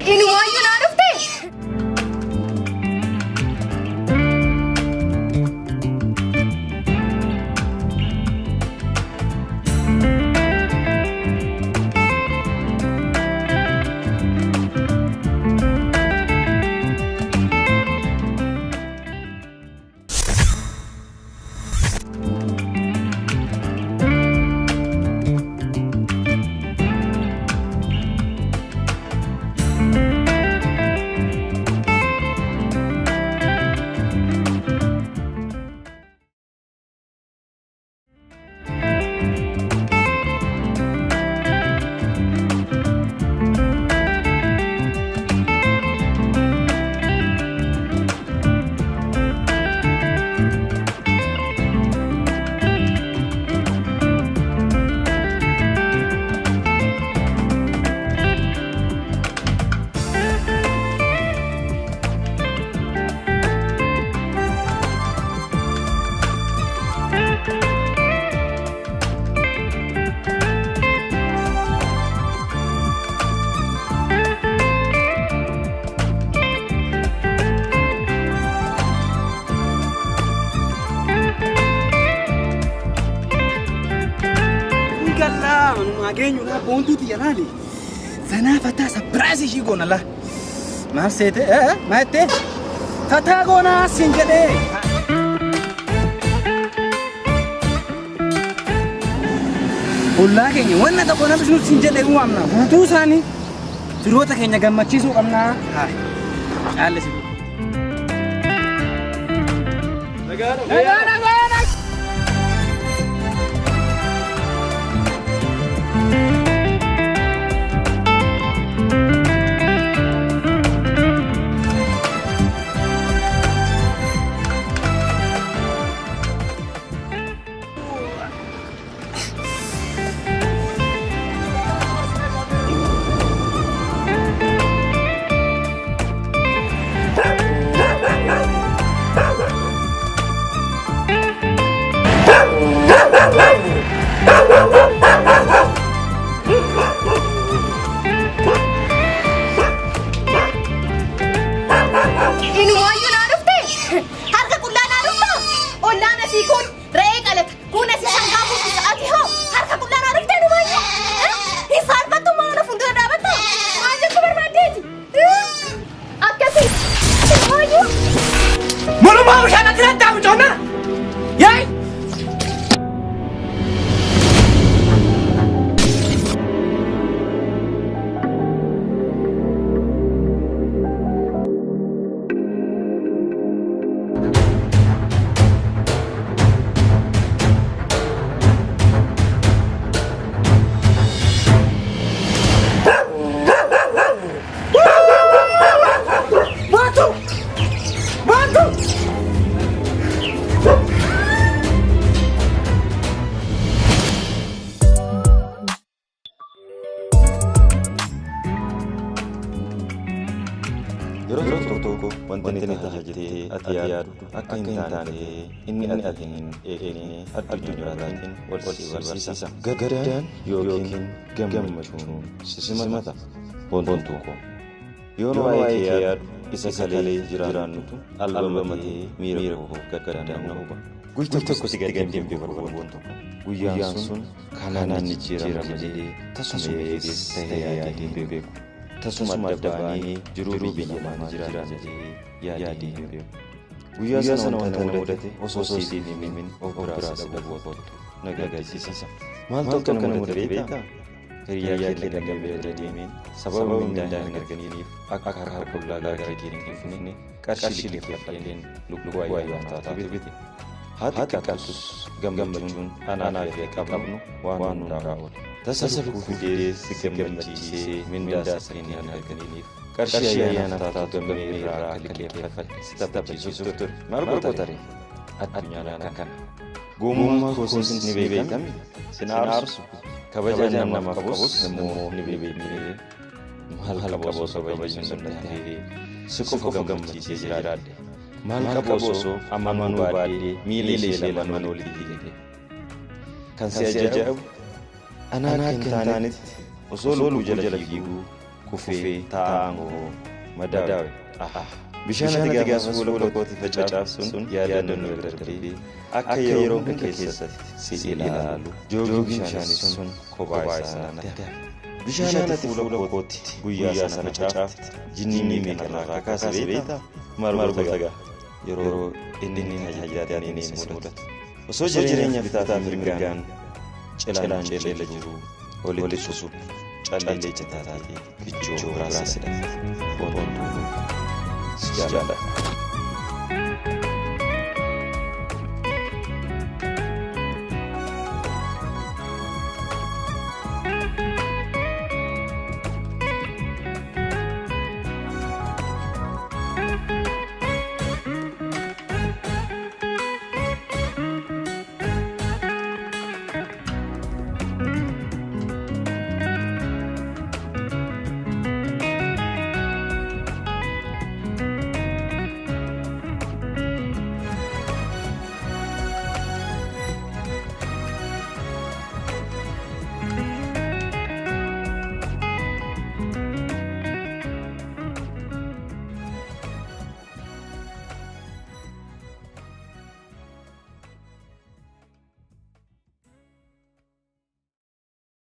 Inumayyuu naa dhufte. Ageenyu na boontuuti yanaali. Sanaa fataa sabiraasii ishii goona la. Maal seete? Maal jettee? Fataa goonaa siin jedhee. Ollaa keenya wanna tokko namni sun siin jedhee waamna. Guutuu isaanii firoota keenya gammachiisuu qabnaa. Haa. Caalli si. Nagaa. wanti tajaajiltee ati yaaddu akka hin taane inni atiin eeganii addunyaatiin wal barsiisa. Gadaan yookiin gammachuun sisimata wantoota koo yoo waa'ee kee yaaddu isa kalee jiraannutu albamatti miira koo gadaan na huba. Guyyaa tokko si gaddeemtee barbaadu guyyaan sun kanaan ni jijjiirama malee tasuma eeges ta'ee yaadeen beeku. Tasuma addabaanii jiruu biyya namaa jiraatanii yaadii beeku. Guyyaa sana wanta na mudate osoo siin himin of biraa dhabuutu na gaddisiisa. Maaltu akka na mudate beektaa? Hiriyaa kee dhaggeeffate deemeen sababa mindaa hin arganiif akka harka qullaa keetiin hin fufne qarshii liqeeffadheen lubbuu ayyaana taatu birbite. Haati qabsus gammachuun anaa fi qabnu waan hundaa oolu. Tasarrufuu fidee si gammachiisee mindaa siin hin arganiif qarshii ayyaana taatu gammee irraa akka liqeeffadhe si taphachiisuuf ture. Maal godhatare? Addunyaan kana. Gomummaa koos ni beekame sin aarsu. Kabajaan nama qabus immoo ni beekame. Maal qabu osoo kabajni sun danda'ee si qofa gammachiisee jiraadhe. Maal qabu osoo amanuu baadhee miila ishee lamaan olii hidhate. Kan si ajaa'ibu anaa akka hin taanetti osoo lubbuu jala fiiguu kufee taa'aangoo madaawe. Bishaan ati gaafas fuula kootii facaafsuun yaadannoo irra darbee akka yeroon kun keessatti si ilaalu joogiin bishaanii sun kophaa isaa natti hafe. Bishaan ati fuula kootii guyyaa sana facaafte jinnii meeqarraa kaasee beektaa margoota ga'a yeroo inni tajaajilaatiin ni mudatu. Osoo jireenya bitaataa mirgaan cilaan ceelee jiru walitti suusuuf callee citaatii kichuu biraas hidhate. Jaalladha.